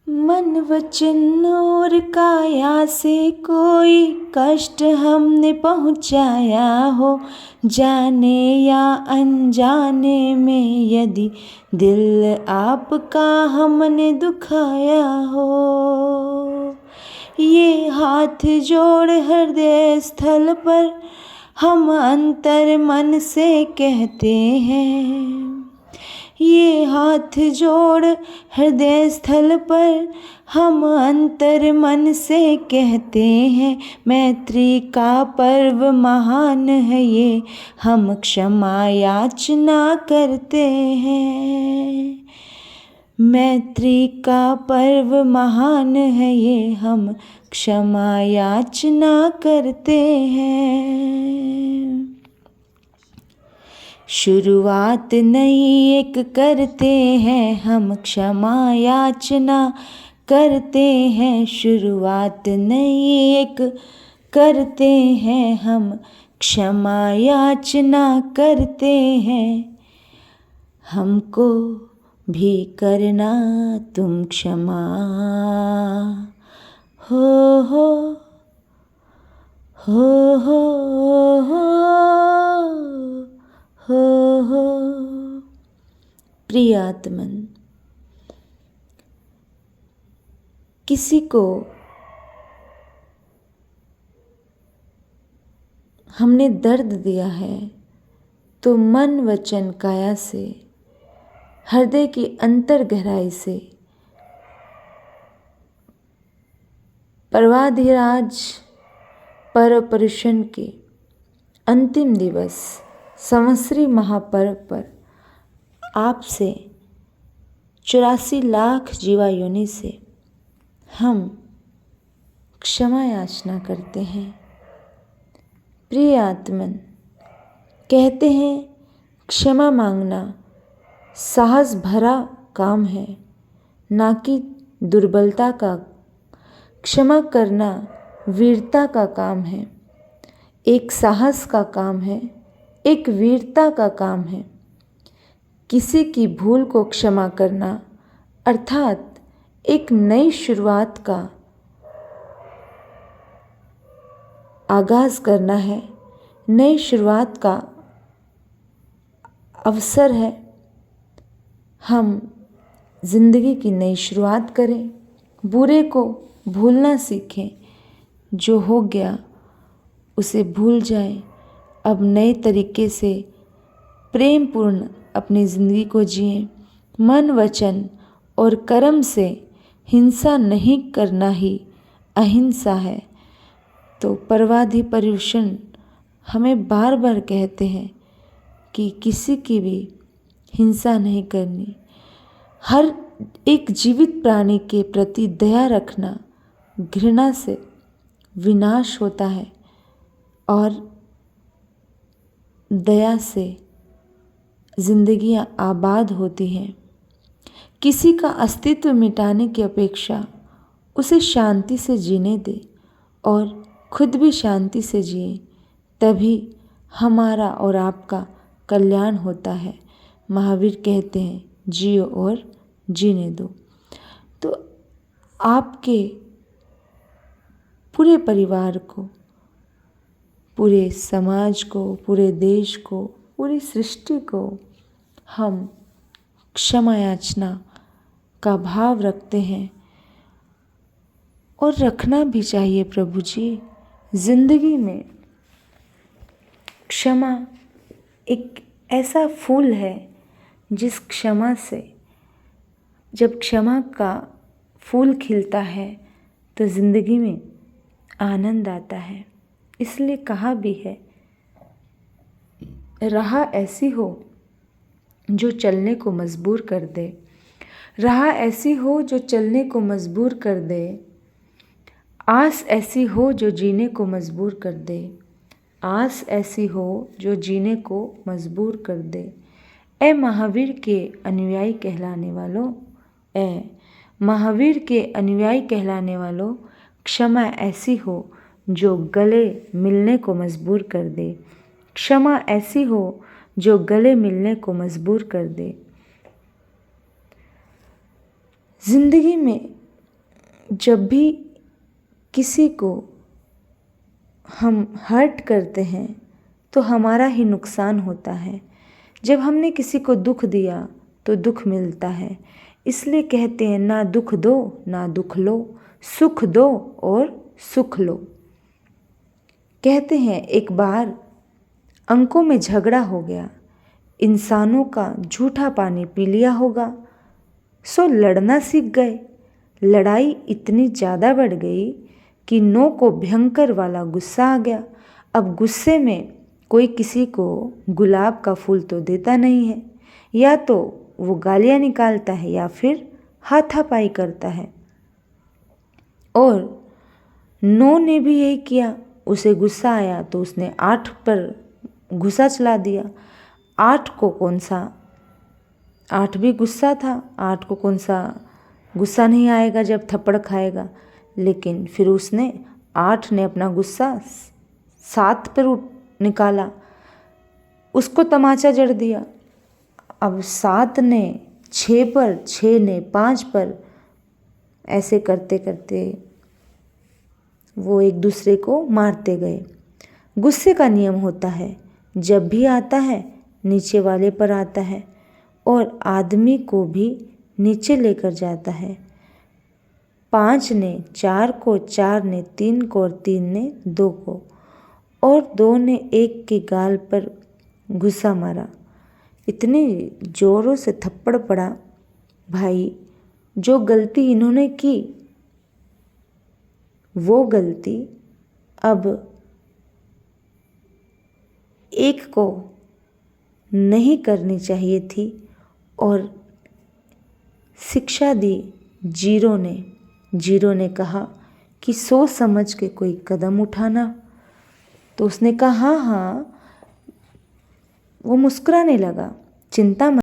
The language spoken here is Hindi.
मन वचन और काया से कोई कष्ट हमने पहुँचाया हो, जाने या अनजाने में यदि दिल आपका हमने दुखाया हो। ये हाथ जोड़ हृदय स्थल पर हम अंतर मन से कहते हैं। ये हाथ जोड़ हृदय स्थल पर हम अंतर मन से कहते हैं। मैत्री का पर्व महान है ये, हम क्षमा याचना करते हैं। मैत्री का पर्व महान है ये, हम क्षमा याचना करते हैं। शुरुआत नई एक करते हैं, हम क्षमा याचना करते हैं। शुरुआत नई एक करते हैं, हम क्षमा याचना करते हैं। हमको भी करना तुम क्षमा, हो हो हो हो हो। प्रिय आत्मन, किसी को हमने दर्द दिया है तो मन वचन काया से, हृदय की अंतर गहराई से पर्वाधिराज परपुरुषन के अंतिम दिवस संवत्सरी महापर्व पर आपसे 84 लाख जीवा योनि से हम क्षमा याचना करते हैं। प्रिय आत्मन, कहते हैं क्षमा मांगना साहस भरा काम है, ना कि दुर्बलता का। क्षमा करना वीरता का काम है, एक साहस का काम है, एक वीरता का काम है। किसी की भूल को क्षमा करना अर्थात एक नई शुरुआत का आगाज करना है, नई शुरुआत का अवसर है। हम जिंदगी की नई शुरुआत करें, बुरे को भूलना सीखें, जो हो गया उसे भूल जाएं। अब नए तरीके से प्रेम पूर्ण अपनी ज़िंदगी को जिएं। मन वचन और कर्म से हिंसा नहीं करना ही अहिंसा है। तो पर्वाधिपर्युषण हमें बार बार कहते हैं कि किसी की भी हिंसा नहीं करनी। हर एक जीवित प्राणी के प्रति दया रखना, घृणा से विनाश होता है और दया से जिंदगियां आबाद होती हैं। किसी का अस्तित्व मिटाने की अपेक्षा उसे शांति से जीने दे और खुद भी शांति से जिए, तभी हमारा और आपका कल्याण होता है। महावीर कहते हैं जियो और जीने दो। तो आपके पूरे परिवार को, पूरे समाज को, पूरे देश को, पूरी सृष्टि को हम क्षमा याचना का भाव रखते हैं और रखना भी चाहिए। प्रभु जी, जिंदगी में क्षमा एक ऐसा फूल है जिस क्षमा से, जब क्षमा का फूल खिलता है तो जिंदगी में आनंद आता है। इसलिए कहा भी है, राह ऐसी हो जो चलने को मजबूर कर दे, राह ऐसी हो जो चलने को मजबूर कर दे, आस ऐसी हो जो जीने को मजबूर कर दे, आस ऐसी हो जो जीने को मजबूर कर दे। ए महावीर के अनुयायी कहलाने वालों, ए महावीर के अनुयायी कहलाने वालों, क्षमा ऐसी हो जो गले मिलने को मजबूर कर दे, क्षमा ऐसी हो जो गले मिलने को मजबूर कर दे। जिंदगी में जब भी किसी को हम हर्ट करते हैं तो हमारा ही नुकसान होता है। जब हमने किसी को दुख दिया तो दुख मिलता है। इसलिए कहते हैं ना दुख दो ना दुख लो, सुख दो और सुख लो। कहते हैं एक बार अंकों में झगड़ा हो गया, इंसानों का झूठा पानी पी लिया होगा, सो लड़ना सीख गए। लड़ाई इतनी ज़्यादा बढ़ गई कि नौ को भयंकर वाला गुस्सा आ गया। अब गुस्से में कोई किसी को गुलाब का फूल तो देता नहीं है, या तो वो गालियाँ निकालता है या फिर हाथापाई करता है। और नौ ने भी यही किया। उसे गुस्सा आया तो उसने 8 पर गुस्सा चला दिया। 8 को कौन सा, 8 भी गुस्सा था, 8 को कौन सा गुस्सा नहीं आएगा जब थप्पड़ खाएगा। लेकिन फिर उसने 8 ने अपना गुस्सा 7 पर निकाला, उसको तमाचा जड़ दिया। अब 7 ने 6 पर, 6 ने 5 पर, ऐसे करते करते वो एक दूसरे को मारते गए। गुस्से का नियम होता है, जब भी आता है नीचे वाले पर आता है और आदमी को भी नीचे लेकर जाता है। 5 ने 4 को, 4 ने 3 को और 3 ने 2 को, और 2 ने 1 की गाल पर घुसा मारा। इतने जोरों से थप्पड़ पड़ा भाई, जो गलती इन्होंने की वो गलती अब 1 को नहीं करनी चाहिए थी और शिक्षा दी 0 ने। 0 ने कहा कि सोच समझ के कोई कदम उठाना। तो उसने कहा हाँ हाँ, वो मुस्कुराने लगा, चिंता मत